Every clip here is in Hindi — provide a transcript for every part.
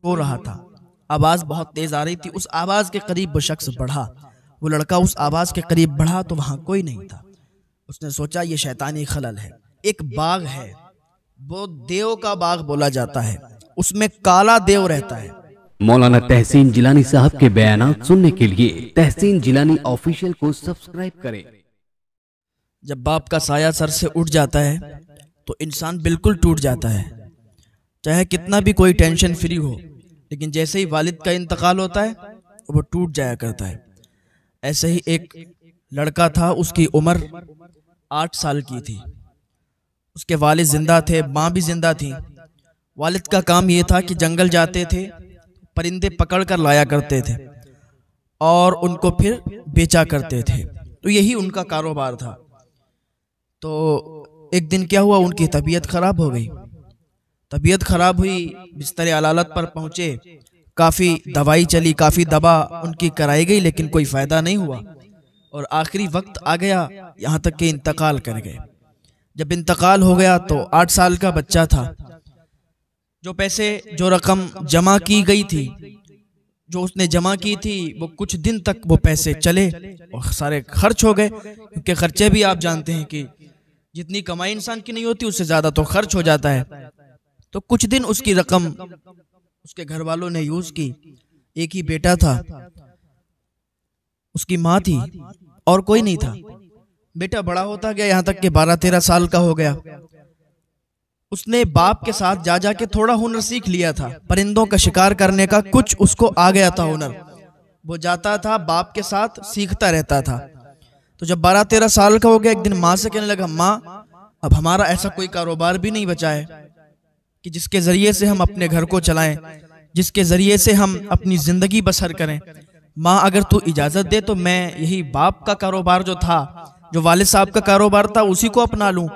हो रहा था, आवाज बहुत तेज आ रही थी। उस आवाज के करीब वो शख्स बढ़ा, वो लड़का उस आवाज के करीब बढ़ा तो वहां कोई नहीं था। उसने सोचा ये शैतानी खलल है। एक बाग है, वो देव का बाग बोला जाता है, उसमें काला देव रहता है। मौलाना तहसीन जिलानी साहब के बयानात सुनने के लिए तहसीन जिलानी ऑफिशियल को सब्सक्राइब करें। जब बाप का साया सर से उठ जाता है तो इंसान बिल्कुल टूट जाता है, चाहे कितना भी कोई टेंशन फ्री हो, लेकिन जैसे ही वालिद का इंतकाल होता है वो टूट जाया करता है। ऐसे ही एक लड़का था, उसकी उम्र 8 साल की थी। उसके वालिद जिंदा थे, माँ भी जिंदा थी। वालिद का काम ये था कि जंगल जाते थे, परिंदे पकड़ कर लाया करते थे और उनको फिर बेचा करते थे, तो यही उनका कारोबार था। तो एक दिन क्या हुआ, उनकी तबीयत खराब हो गई। तबीयत खराब हुई, बिस्तर अलालत पर पहुंचे, काफ़ी दवाई चली, काफ़ी दवा उनकी कराई गई, लेकिन कोई फ़ायदा नहीं हुआ और आखिरी वक्त आ गया, यहाँ तक कि इंतकाल कर गए। जब इंतकाल हो गया तो 8 साल का बच्चा था। जो पैसे, जो रकम जमा की गई थी, जो उसने जमा की थी, वो कुछ दिन तक वो पैसे चले और सारे खर्च हो गए, क्योंकि खर्चे भी आप जानते हैं कि जितनी कमाई इंसान की नहीं होती उससे ज़्यादा तो खर्च हो जाता है। तो कुछ दिन उसकी रकम उसके घर वालों ने यूज की। एक ही बेटा था, उसकी माँ थी और कोई नहीं था। बेटा बड़ा होता गया, यहाँ तक कि 12-13 साल का हो गया। उसने बाप के साथ जा जाके थोड़ा हुनर सीख लिया था, परिंदों का शिकार करने का कुछ उसको आ गया था हुनर। वो जाता था बाप के साथ, सीखता रहता था। तो जब 12-13 साल का हो गया, एक दिन माँ से कहने लगा, माँ अब हमारा ऐसा कोई कारोबार भी नहीं बचा है कि जिसके जरिए से हम अपने घर को चलाएं, जिसके जरिए से हम अपनी जिंदगी बसर करें। माँ अगर तू इजाजत दे तो मैं यही बाप का कारोबार जो था, जो वालिद साहब का कारोबार था, उसी को अपना लूं।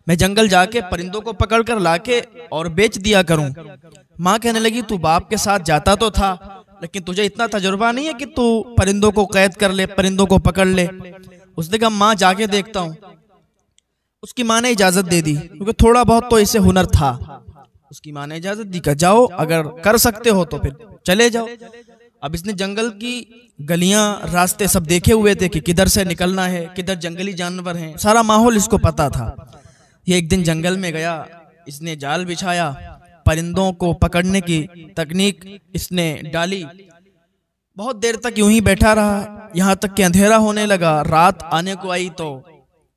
मैं जंगल जाके परिंदों को पकड़ कर लाके और बेच दिया करूं। माँ कहने लगी, तू बाप के साथ जाता तो था, लेकिन तुझे इतना तजुर्बा नहीं है कि तू परिंदों को कैद कर ले, परिंदों को पकड़ ले। उसने कहा, माँ जाके देखता हूँ। उसकी माँ ने इजाजत दे दी, क्योंकि थोड़ा बहुत तो इसे हुनर था। उसकी माँ ने इजाजत दी, जाओ, अगर कर सकते हो तो फिर चले जाओ। अब इसने जंगल की गलियां, रास्ते सब देखे हुए थे कि किधर से निकलना है, किधर जंगली जानवर हैं, सारा माहौल इसको पता था। ये एक दिन जंगल में गया, इसने जाल बिछाया, परिंदों को पकड़ने की तकनीक इसने डाली। बहुत देर तक यूं ही बैठा रहा, यहाँ तक कि अंधेरा होने लगा। रात आने को आई तो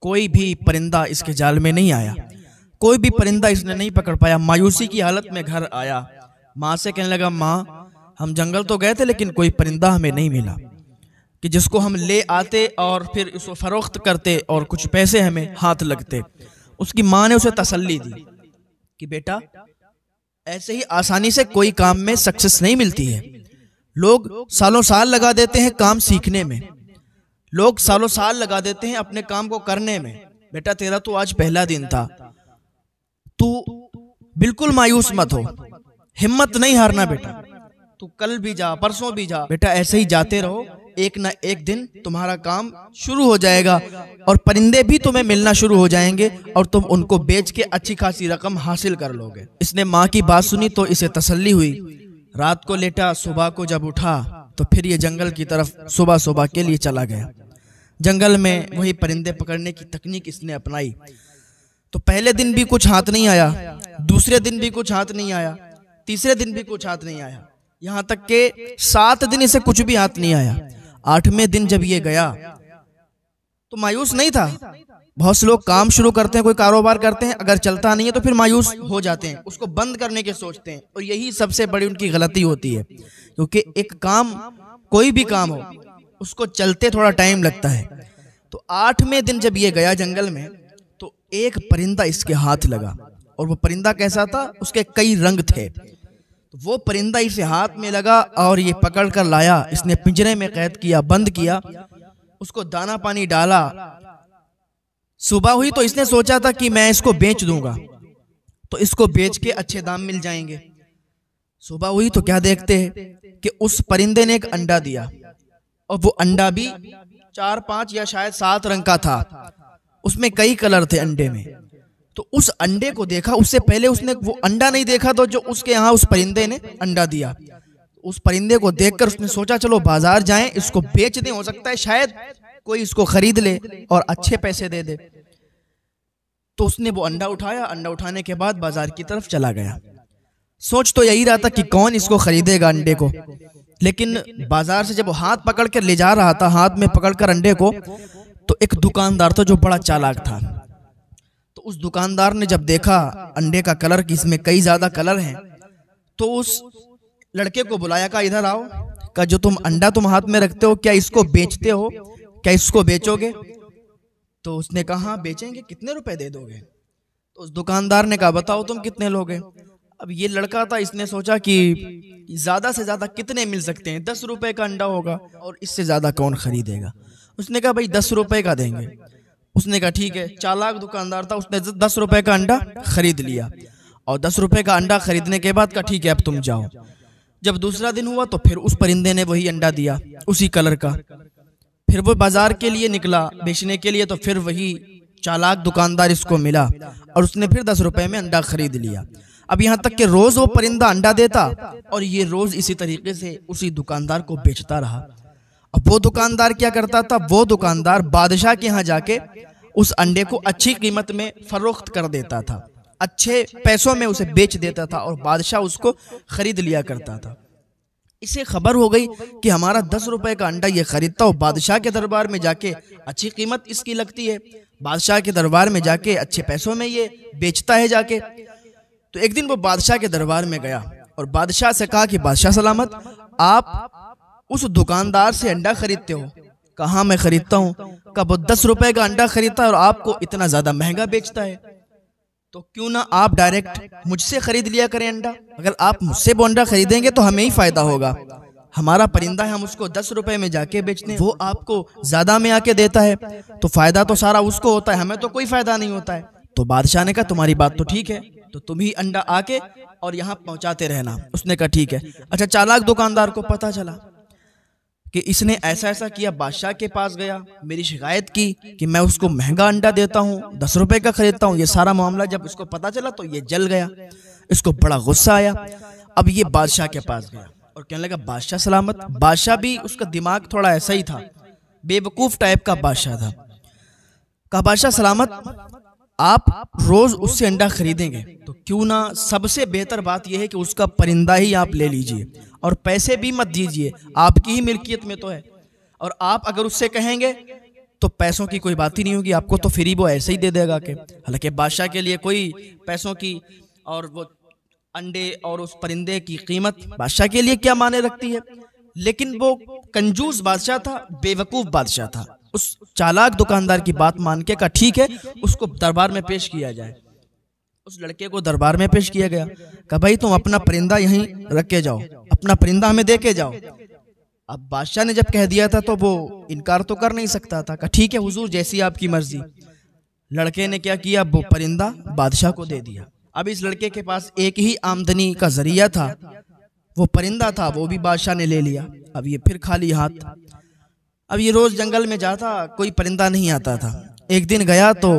कोई भी परिंदा इसके जाल में नहीं आया, कोई भी परिंदा इसने नहीं पकड़ पाया। मायूसी की हालत में घर आया, माँ से कहने लगा, माँ हम जंगल तो गए थे लेकिन कोई परिंदा हमें नहीं मिला कि जिसको हम ले आते और फिर उसको फरोख्त करते और कुछ पैसे हमें हाथ लगते। उसकी माँ ने उसे तसल्ली दी कि बेटा ऐसे ही आसानी से कोई काम में सक्सेस नहीं मिलती है। लोग सालों साल लगा देते हैं काम सीखने में, लोग सालों साल लगा देते हैं अपने काम को करने में। बेटा तेरा तो आज पहला दिन था, तू बिल्कुल मायूस मत हो, हिम्मत नहीं हारना बेटा। तू कल भी जा, परसों भी जा, बेटा ऐसे ही जाते रहो, एक ना एक दिन तुम्हारा काम शुरू हो जाएगा और परिंदे भी तुम्हें मिलना शुरू हो जाएंगे और तुम उनको बेच के अच्छी खासी रकम हासिल कर लोगे। इसने माँ की बात सुनी तो इसे तसल्ली हुई। रात को लेटा, सुबह को जब उठा तो फिर ये जंगल की तरफ सुबह सुबह के लिए चला गया। जंगल में वही परिंदे पकड़ने की तकनीक इसने अपनाई। तो पहले दिन भी कुछ हाथ नहीं आया, दूसरे दिन भी कुछ हाथ नहीं आया, तीसरे दिन भी कुछ हाथ नहीं आया, यहाँ तक के 7 दिन इसे कुछ भी हाथ नहीं आया। 8वें दिन जब ये गया तो मायूस नहीं था। बहुत से लोग काम शुरू करते हैं, कोई कारोबार करते हैं, अगर चलता नहीं है तो फिर मायूस हो जाते हैं, उसको बंद करने के सोचते हैं, और यही सबसे बड़ी उनकी गलती होती है। क्योंकि एक काम, कोई भी काम हो, उसको चलते थोड़ा टाइम लगता है। तो 8वें दिन जब ये गया जंगल में तो एक परिंदा इसके हाथ लगा, और वो परिंदा कैसा था, उसके कई रंग थे। तो वो परिंदा इसे हाथ में लगा और ये पकड़ कर लाया, इसने पिंजरे में कैद किया, बंद किया, उसको दाना पानी डाला। सुबह हुई तो इसने सोचा था कि मैं इसको बेच दूंगा, तो इसको बेच के अच्छे दाम मिल जाएंगे। सुबह हुई तो क्या देखते हैं कि उस परिंदे ने एक अंडा दिया, और वो अंडा भी 4-5 या शायद 7 रंग का था। उसमें कई कलर थे अंडे में। तो उस अंडे को देखा, उससे पहले उसने वो अंडा नहीं देखा, तो जो उसके यहाँ उस परिंदे ने अंडा दिया, उस परिंदे को देखकर उसने सोचा चलो बाजार जाएं, इसको बेच दें, हो सकता है शायद कोई इसको खरीद ले और अच्छे पैसे दे दे। तो उसने वो अंडा उठाया, अंडा उठाने के बाद बाजार की तरफ चला गया। सोच तो यही रहा था कि कौन इसको खरीदेगा अंडे को, लेकिन बाजार से जब वो हाथ पकड़ कर ले जा रहा था, हाथ में पकड़कर अंडे को, तो एक दुकानदार था जो बड़ा चालाक था। तो उस दुकानदार ने जब देखा अंडे का कलर कि इसमें कई ज्यादा कलर हैं, तो उस लड़के को बुलाया, कहा इधर आओ, कहा जो तुम अंडा तुम हाथ में रखते हो क्या इसको बेचते हो, क्या इसको बेचोगे? तो उसने कहा हाँ बेचेंगे, कितने रुपए दे दोगे? तो उस दुकानदार ने कहा बताओ तुम कितने लोगे? अब ये लड़का था, इसने सोचा कि ज्यादा से ज्यादा कितने मिल सकते हैं, 10 रुपए का अंडा होगा और इससे ज्यादा कौन खरीदेगा। उसने कहा भाई 10 रुपए का देंगे। उसने कहा ठीक है। चालाक दुकानदार था, उसने 10 रुपए का अंडा खरीद लिया और 10 रुपए का अंडा खरीदने के बाद कहा ठीक है अब तुम जाओ। जब दूसरा दिन हुआ तो फिर उस परिंदे ने वही अंडा दिया उसी कलर का। फिर वो बाजार के लिए निकला बेचने के लिए, तो फिर वही चालाक दुकानदार इसको मिला और उसने फिर 10 रुपए में अंडा खरीद लिया। अब यहाँ तक कि रोज वो परिंदा अंडा देता और ये रोज इसी तरीके से उसी दुकानदार को बेचता रहा। अब वो दुकानदार क्या करता था, वो दुकानदार बादशाह के यहाँ जाके उस अंडे को अच्छी कीमत में फरोख्त कर देता था, अच्छे पैसों में उसे बेच देता था और बादशाह उसको खरीद लिया करता था। इसे खबर हो गई कि हमारा 10 रुपए का अंडा ये खरीदता हो, बादशाह के दरबार में जाके अच्छी कीमत इसकी लगती है, बादशाह के दरबार में जाके अच्छे पैसों में ये बेचता है जाके। तो एक दिन वो बादशाह के दरबार में गया और बादशाह से कहा कि बादशाह सलामत, आप उस दुकानदार से अंडा खरीदते हो? कहाँ मैं खरीदता हूँ? कहा वो 10 रुपए का अंडा खरीदता है और आपको इतना ज्यादा महंगा बेचता है, तो क्यों ना आप डायरेक्ट मुझसे खरीद लिया करें अंडा। अगर आप मुझसे वो अंडा खरीदेंगे तो हमें ही फायदा होगा, हमारा परिंदा है, हम उसको 10 रुपए में जाके बेचते हैं, वो आपको ज्यादा में आके देता है, तो फायदा तो सारा उसको होता है, हमें तो कोई फायदा नहीं होता है। तो बादशाह ने कहा तुम्हारी बात तो ठीक है, तो तुम ही अंडा आके और यहाँ पहुंचाते रहना। उसने कहा ठीक है। अच्छा, चालाक दुकानदार को पता चला कि इसने ऐसा ऐसा किया, बादशाह के पास गया, मेरी शिकायत की कि मैं उसको महंगा अंडा देता हूँ, 10 रुपए का खरीदता हूँ। ये सारा मामला जब इसको पता चला तो ये जल गया, इसको बड़ा गुस्सा आया। अब ये बादशाह के पास गया और कहने लगा बादशाह सलामत। बादशाह भी उसका दिमाग थोड़ा ऐसा ही था, बेवकूफ टाइप का बादशाह था। कहा बादशाह सलामत, आप रोज उससे अंडा खरीदेंगे तो क्यों ना सबसे बेहतर बात यह है कि उसका परिंदा ही आप ले लीजिए और पैसे भी मत दीजिए, आपकी ही मिल्कियत में तो है, और आप अगर उससे कहेंगे तो पैसों की कोई बात ही नहीं होगी, आपको तो फ्री वो ऐसे ही दे देगा। के हालांकि बादशाह के लिए कोई पैसों की और वो अंडे और उस परिंदे की कीमत बादशाह के लिए क्या माने रखती है, लेकिन वो कंजूस बादशाह था, बेवकूफ बादशाह था। उस चालाक दुकानदार की बात मान के कहा ठीक है, उसको दरबार में पेश किया जाए। उस लड़के को दरबार में पेश किया गया। कहा भाई तुम अपना परिंदा यहीं रख के जाओ, अपना परिंदा हमें दे के जाओ। अब बादशाह ने जब कह दिया था तो वो इनकार तो कर नहीं सकता था। कहा ठीक है हुजूर, जैसी आपकी मर्जी। लड़के ने क्या किया, वो परिंदा बादशाह को दे दिया। अब इस लड़के के पास एक ही आमदनी का जरिया था, वो परिंदा था, वो भी बादशाह ने ले लिया। अब ये फिर खाली हाथ। अब ये रोज जंगल में जाता, कोई परिंदा नहीं आता था। एक दिन गया तो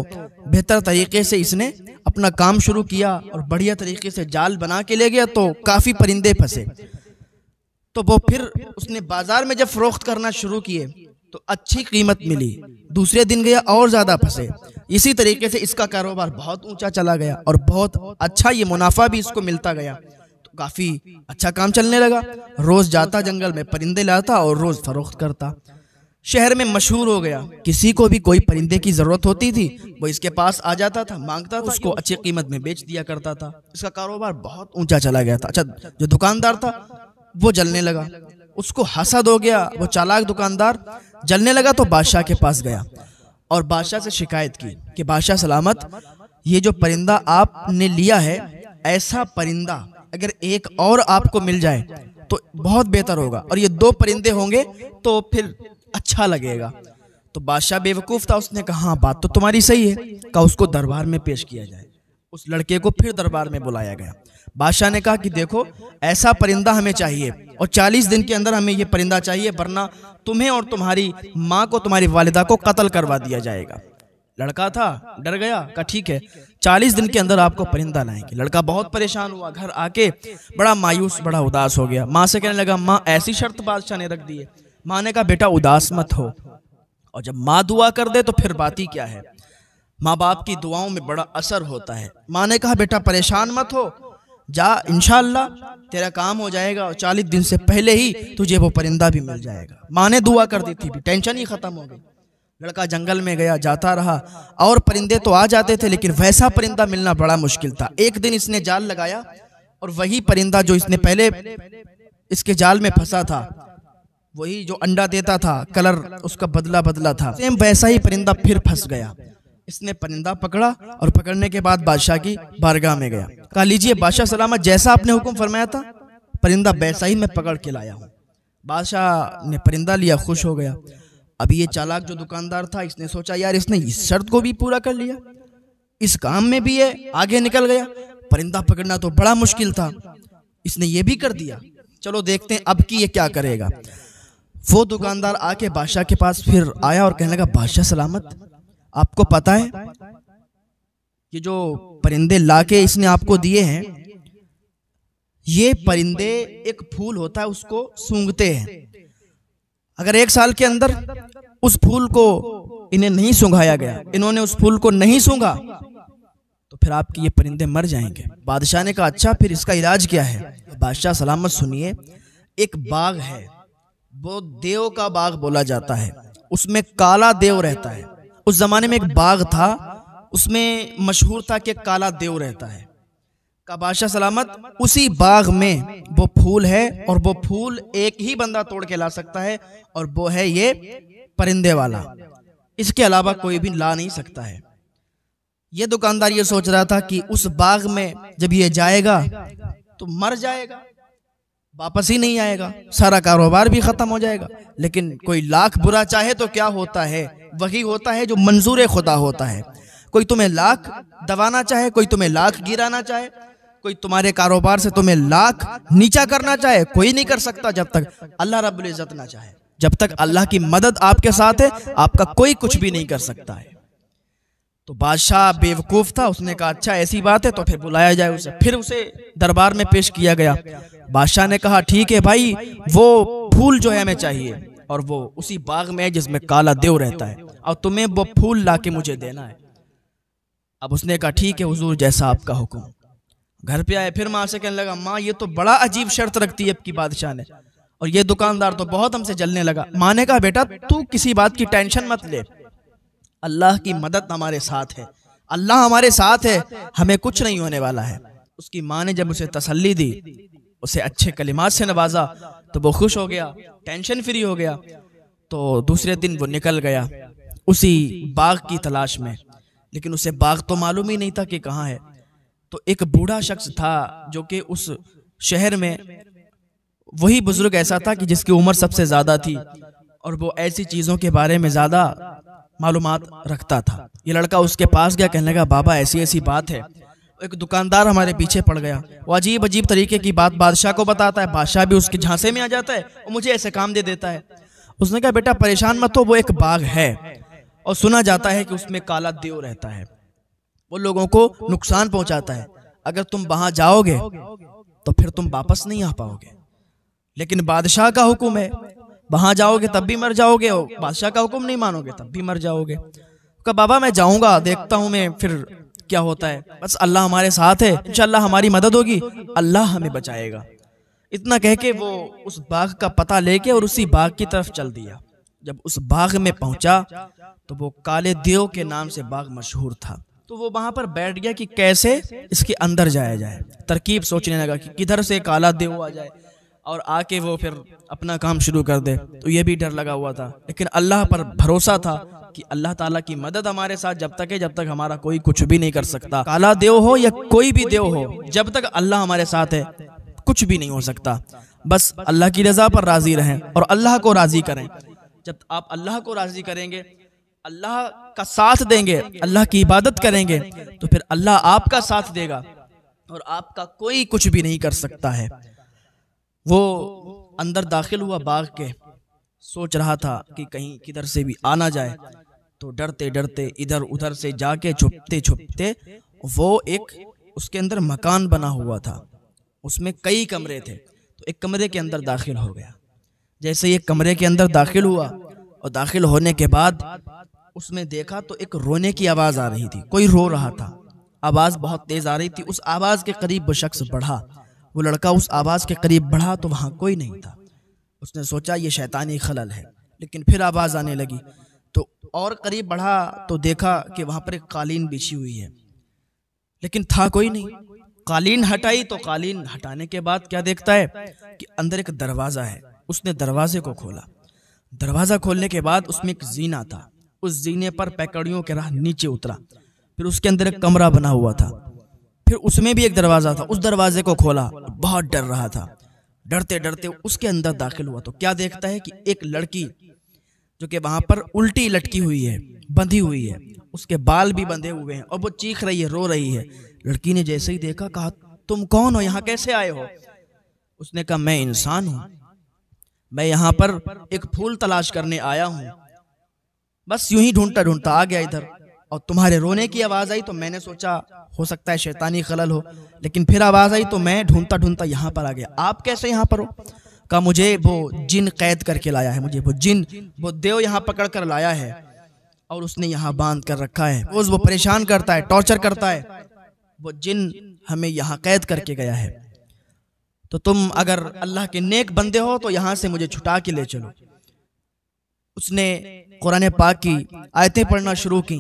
बेहतर तरीके से इसने अपना काम शुरू किया और बढ़िया तरीके से जाल बना के ले गया, तो काफी परिंदे फंसे। तो वो फिर उसने बाजार में जब फरोख्त करना शुरू किए तो अच्छी कीमत मिली। दूसरे दिन गया और ज्यादा फंसे। इसी तरीके से इसका कारोबार बहुत ऊंचा चला गया और बहुत अच्छा ये मुनाफा भी इसको मिलता गया, तो काफी अच्छा काम चलने लगा। रोज जाता जंगल में परिंदे लाता और रोज फरोख्त करता। शहर में मशहूर हो गया, किसी को भी कोई परिंदे की जरूरत होती थी वो इसके पास आ जाता था, मांगता था, उसको अच्छी कीमत में बेच दिया करता था। इसका कारोबार बहुत ऊंचा चला गया था। अच्छा, जो दुकानदार था वो जलने लगा, उसको हसद हो गया। वो चालाक दुकानदार जलने लगा तो बादशाह के पास गया और बादशाह से शिकायत की कि बादशाह सलामत, ये जो परिंदा आपने लिया है, ऐसा परिंदा अगर एक और आपको मिल जाए तो बहुत बेहतर होगा, और ये 2 परिंदे होंगे तो फिर अच्छा लगेगा। तो बादशाह बेवकूफ था, उसने कहा हाँ बात तो तुम्हारी सही है। कहा उसको दरबार में पेश किया जाए। उस लड़के को फिर दरबार में बुलाया गया। बादशाह ने कहा कि देखो ऐसा परिंदा हमें चाहिए और 40 दिन के अंदर हमें ये परिंदा चाहिए, वरना तुम्हें और तुम्हारी माँ को, तुम्हारी वालिदा को कत्ल करवा दिया जाएगा। लड़का था, डर गया। कहा ठीक है, 40 दिन के अंदर आपको परिंदा लाएंगे। लड़का बहुत परेशान हुआ, घर आके बड़ा मायूस, बड़ा उदास हो गया। माँ से कहने लगा, माँ ऐसी शर्त बादशाह ने रख दी है। माँ ने कहा, बेटा उदास मत हो, और जब माँ दुआ कर दे तो फिर बात ही क्या है। माँ बाप की दुआओं में बड़ा असर होता है। माँ ने कहा, बेटा परेशान मत हो, जा इंशाअल्लाह तेरा काम हो जाएगा और 40 दिन से पहले ही तुझे वो परिंदा भी मिल जाएगा। माँ ने दुआ कर दी थी, भी टेंशन ही खत्म हो गई। लड़का जंगल में गया, जाता रहा, और परिंदे तो आ जाते थे लेकिन वैसा परिंदा मिलना बड़ा मुश्किल था। एक दिन इसने जाल लगाया और वही परिंदा जो इसने पहले इसके जाल में फंसा था, वही जो अंडा देता था, कलर उसका बदला बदला था, सेम वैसा ही परिंदा फिर फंस गया। इसने परिंदा पकड़ा और पकड़ने के बाद बादशाह की बारगाह में गया। कहा, लीजिए बादशाह सलामत, जैसा आपने हुक्म फरमाया था परिंदा वैसा ही मैं पकड़ के लाया हूँ। बादशाह ने परिंदा लिया, खुश हो गया। अभी ये चालाक जो दुकानदार था, इसने सोचा यार इसने इस शर्त को भी पूरा कर लिया, इस काम में भी ये आगे निकल गया। परिंदा पकड़ना तो बड़ा मुश्किल था, इसने ये भी कर दिया। चलो देखते हैं अब की ये क्या करेगा। वो दुकानदार आके बादशाह के पास फिर आया और कहने लगा, बादशाह सलामत, आपको पता है ये जो परिंदे लाके इसने आपको दिए हैं, ये परिंदे एक फूल होता है उसको सूंघते हैं। अगर 1 साल के अंदर उस फूल को इन्हें नहीं सूंघाया गया, इन्होंने उस फूल को नहीं सूंघा, तो फिर आपके ये परिंदे मर जाएंगे। बादशाह ने कहा, अच्छा फिर इसका इलाज क्या है। बादशाह सलामत सुनिए, एक बाग है, वो देव का बाग बोला जाता है, उसमें काला देव रहता है। उस जमाने में एक बाग था, उसमें मशहूर था कि काला देव रहता है। का बादशाह सलामत, उसी बाग में वो फूल है और वो फूल एक ही बंदा तोड़ के ला सकता है, और वो है ये परिंदे वाला, इसके अलावा कोई भी ला नहीं सकता है। ये दुकानदार ये सोच रहा था कि उस बाग में जब ये जाएगा तो मर जाएगा, वापस ही नहीं आएगा, सारा कारोबार भी खत्म हो जाएगा। लेकिन कोई लाख बुरा चाहे तो क्या होता है, वही होता है जो मंजूर खुदा होता है। कोई तुम्हें लाख दबाना चाहे, कोई तुम्हें लाख गिराना चाहे, कोई तुम्हारे कारोबार से तुम्हें लाख नीचा करना चाहे, कोई नहीं कर सकता जब तक अल्लाह रब्बुल इज्जत ना चाहे। जब तक अल्लाह की मदद आपके साथ है, आपका कोई कुछ भी नहीं कर सकता है। तो बादशाह बेवकूफ था, उसने कहा अच्छा ऐसी बात है तो फिर बुलाया जाए उसे। फिर उसे दरबार में पेश किया गया। बादशाह ने कहा, ठीक है भाई, वो फूल जो है हमें चाहिए, और वो उसी बाग में है जिसमें काला देव रहता है, और तुम्हें वो फूल लाके मुझे देना है। अब उसने कहा, ठीक है हुजूर, जैसा आपका हुक्म। घर पे आए, फिर माँ से कहने लगा, माँ ये तो बड़ा अजीब शर्त रखती है आपकी बादशाह ने, और ये दुकानदार तो बहुत हमसे जलने लगा। माँ ने कहा, बेटा तू किसी बात की टेंशन मत ले, अल्लाह की मदद हमारे साथ है, अल्लाह हमारे साथ है, हमें कुछ नहीं होने वाला है। उसकी माँ ने जब उसे तसल्ली दी, उसे अच्छे कलिमात से नवाजा, तो वो खुश हो गया, टेंशन फ्री हो गया। तो दूसरे दिन वो निकल गया उसी बाग की तलाश में, लेकिन उसे बाग तो मालूम ही नहीं था कि कहाँ है। तो एक बूढ़ा शख्स था जो कि उस शहर में वही बुजुर्ग ऐसा था कि जिसकी उम्र सबसे ज्यादा थी, और वो ऐसी चीजों के बारे में ज्यादा मालूमात रखता था। ये लड़का उसके पास गया, कहने लगा, बाबा ऐसी ऐसी बात है, एक दुकानदार हमारे पीछे पड़ गया, वो अजीब अजीब तरीके की बात बादशाह को बताता है, बादशाह भी उसके झांसे में आ जाता है और मुझे ऐसे काम दे देता है। उसने कहा, बेटा परेशान मत हो, वो एक बाग है और सुना जाता है कि उसमें काला देव रहता है, वो लोगों को नुकसान पहुंचाता है, अगर तुम वहां जाओगे तो फिर तुम वापस नहीं आ पाओगे, लेकिन बादशाह का हुक्म है, वहां जाओगे तब भी मर जाओगे, और बादशाह का हुक्म नहीं मानोगे तब भी मर जाओगे। कहा, बाबा मैं जाऊंगा, देखता हूं मैं फिर क्या होता है, बस अल्लाह हमारे साथ है, इंशाअल्लाह हमारी मदद होगी, अल्लाह हमें बचाएगा। इतना कह के वो उस बाग का पता लेके और उसी बाग की तरफ चल दिया। जब उस बाग में पहुंचा तो वो काले देव के नाम से बाग मशहूर था। तो वो वहां पर बैठ गया कि कैसे इसके अंदर जाया जाए, तरकीब सोचने लगा कि किधर से काला देव आ जाए और आके वो फिर अपना काम शुरू कर दे। तो ये भी डर लगा हुआ था, लेकिन अल्लाह पर भरोसा था कि अल्लाह ताला की मदद हमारे साथ जब तक है, जब तक हमारा कोई कुछ भी नहीं कर सकता। काला देव हो या कोई भी देव हो, जब तक अल्लाह हमारे साथ है कुछ भी नहीं हो सकता। बस अल्लाह की रजा पर राजी रहें और अल्लाह को राजी करें। जब आप अल्लाह को राजी करेंगे, अल्लाह का साथ देंगे, अल्लाह की इबादत करेंगे, तो फिर अल्लाह आपका साथ देगा और आपका कोई कुछ भी नहीं कर सकता है। वो अंदर दाखिल हुआ बाग के, सोच रहा था कि कहीं किधर से भी आ ना जाए, तो डरते डरते इधर उधर से जाके छुपते छुपते वो एक उसके अंदर मकान बना हुआ था, उसमें कई कमरे थे, तो एक कमरे के अंदर दाखिल हो गया। जैसे ये कमरे के अंदर दाखिल हुआ और दाखिल होने के बाद उसमें देखा तो एक रोने की आवाज़ आ रही थी, कोई रो रहा था, आवाज़ बहुत तेज़ आ रही थी। उस आवाज़ के करीब वो शख्स बढ़ा, वो लड़का उस आवाज़ के करीब बढ़ा तो वहाँ कोई नहीं था। उसने सोचा ये शैतानी खलल है, लेकिन फिर आवाज़ आने लगी तो और करीब बढ़ा तो देखा कि वहाँ पर एक कालीन बिछी हुई है, लेकिन था कोई नहीं। कालीन हटाई तो कालीन हटाने के बाद क्या देखता है कि अंदर एक दरवाज़ा है। उसने दरवाजे को खोला, दरवाज़ा खोलने के बाद उसमें एक जीना था, उस जीने पर पैकड़ियों के राह नीचे उतरा। फिर उसके अंदर एक कमरा बना हुआ था, फिर उसमें भी एक दरवाज़ा था, उस दरवाजे को खोला, बहुत डर रहा था। डरते डरते उसके अंदर दाखिल हुआ तो क्या देखता है कि एक लड़की जो कि वहां पर उल्टी लटकी हुई है, बंधी हुई है, उसके बाल भी बंधे हुए हैं और वो चीख रही है, रो रही है। लड़की ने जैसे ही देखा कहा तुम कौन हो, यहाँ कैसे आए हो? उसने कहा मैं इंसान हूं, मैं यहाँ पर एक फूल तलाश करने आया हूं, बस यूं ही ढूंढता ढूंढता आ गया इधर और तुम्हारे रोने की आवाज आई तो मैंने सोचा हो सकता है शैतानी खलल हो, लेकिन फिर आवाज आई तो मैं ढूंढता ढूंढता यहाँ पर आ गया। आप कैसे यहाँ पर हो? कहा मुझे वो जिन कैद करके लाया है, मुझे वो जिन, वो देव यहाँ पकड़ कर लाया है और उसने यहाँ बांध कर रखा है, रोज वो परेशान करता है, टॉर्चर करता है, वो जिन हमें यहाँ कैद करके गया है। तो तुम अगर अल्लाह के नेक बंदे हो तो यहाँ से मुझे छुटा के ले चलो। उसने कुरान पाक की आयतें पढ़ना शुरू की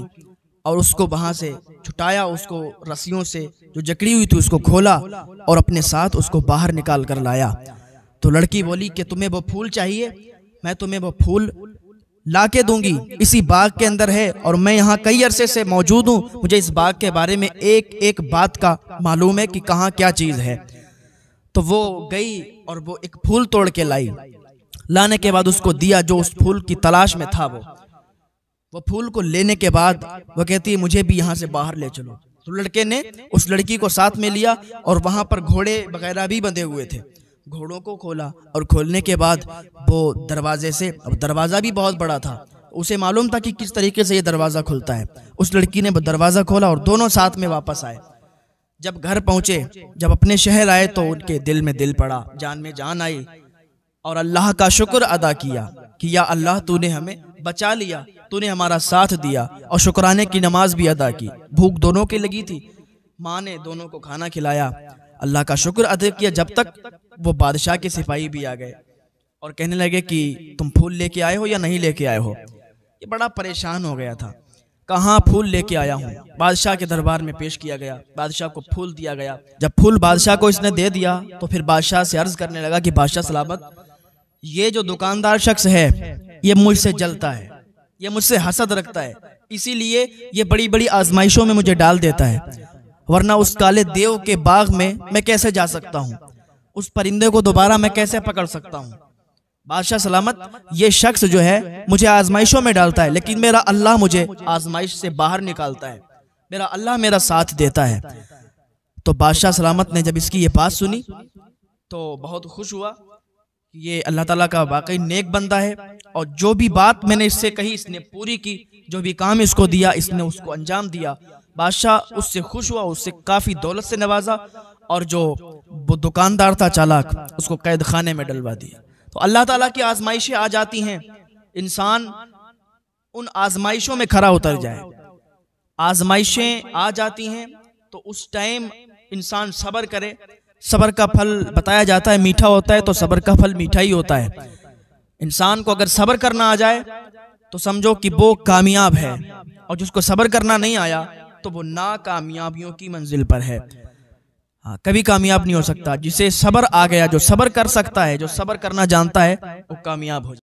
और उसको वहां से छुटाया, उसको रस्सियों से जो जकड़ी हुई थी उसको खोला और अपने साथ उसको बाहर निकाल कर लाया। तो लड़की बोली कि तुम्हें वो फूल चाहिए, मैं तुम्हें वो फूल लाके दूंगी, इसी बाग के अंदर है और मैं यहाँ कई अरसे से मौजूद हूँ, मुझे इस बाग के बारे में एक एक बात का मालूम है कि कहाँ क्या चीज़ है। तो वो गई और वो एक फूल तोड़ के लाई, लाने के बाद उसको दिया जो उस फूल की तलाश में था। वो फूल को लेने के बाद वो कहती है मुझे भी यहाँ से बाहर ले चलो। तो लड़के ने उस लड़की को साथ में लिया और वहां पर घोड़े वगैरह भी बंधे हुए थे, घोड़ों को खोला और खोलने के बाद वो दरवाजे से, अब दरवाजा भी बहुत बड़ा था, उसे मालूम था कि किस तरीके से ये दरवाजा खुलता है। उस लड़की ने वो दरवाजा खोला और दोनों साथ में वापस आए। जब घर पहुंचे, जब अपने शहर आए तो उनके दिल में दिल पड़ा, जान में जान आई और अल्लाह का शुक्र अदा किया कि या अल्लाह तूने हमें बचा लिया, तूने हमारा साथ दिया, और शुक्राने की नमाज भी अदा की। भूख दोनों की लगी थी, माँ ने दोनों को खाना खिलाया, अल्लाह का शुक्र अदा किया। जब तक वो बादशाह के सिपाही भी आ गए और कहने लगे कि तुम फूल लेके आए हो या नहीं लेके आए हो। ये बड़ा परेशान हो गया था, कहाँ फूल लेके आया हूँ। बादशाह के दरबार में पेश किया गया, बादशाह को फूल दिया गया। जब फूल बादशाह को इसने दे दिया तो फिर बादशाह से अर्ज करने लगा कि बादशाह सलामत, ये जो दुकानदार शख्स है ये मुझसे जलता है, ये मुझसे हसद रखता है, इसीलिए ये बड़ी बड़ी आजमाइशों में मुझे डाल देता है, वरना उस काले देव के बाग में मैं कैसे जा सकता हूँ, उस परिंदे को दोबारा मैं कैसे पकड़ सकता हूँ। बादशाह सलामत, ये शख्स जो है मुझे आजमाइशों में डालता है, लेकिन मेरा अल्लाह मुझे आजमाइश से बाहर निकालता है, मेरा अल्लाह मेरा साथ देता है। तो बादशाह सलामत ने जब इसकी ये बात सुनी तो बहुत खुश हुआ, ये अल्लाह ताला का वाकई नेक बंदा है और जो भी बात मैंने इससे कही इसने पूरी की, जो भी काम इसको दिया इसने उसको अंजाम दिया। बादशाह उससे खुश हुआ, उससे काफ़ी दौलत से नवाजा और जो वो दुकानदार था चालाक उसको कैद खाने में डलवा दिया। तो अल्लाह ताला की आजमाइशें आ जाती हैं, इंसान उन आजमाइशों में खरा उतर जाए। आजमाइशें आ जाती हैं तो उस टाइम इंसान सब्र करे। सब्र का फल बताया जाता है मीठा होता है, तो सब्र का फल मीठा ही होता है। इंसान को अगर सब्र करना आ जाए तो समझो कि वो कामयाब है, और जिसको सब्र करना नहीं आया तो वो नाकामयाबियों की मंजिल पर है। हाँ, कभी कामयाब नहीं हो सकता। जिसे सब्र आ गया, जो सब्र कर सकता है, जो सब्र करना जानता है, वो कामयाब हो जाए।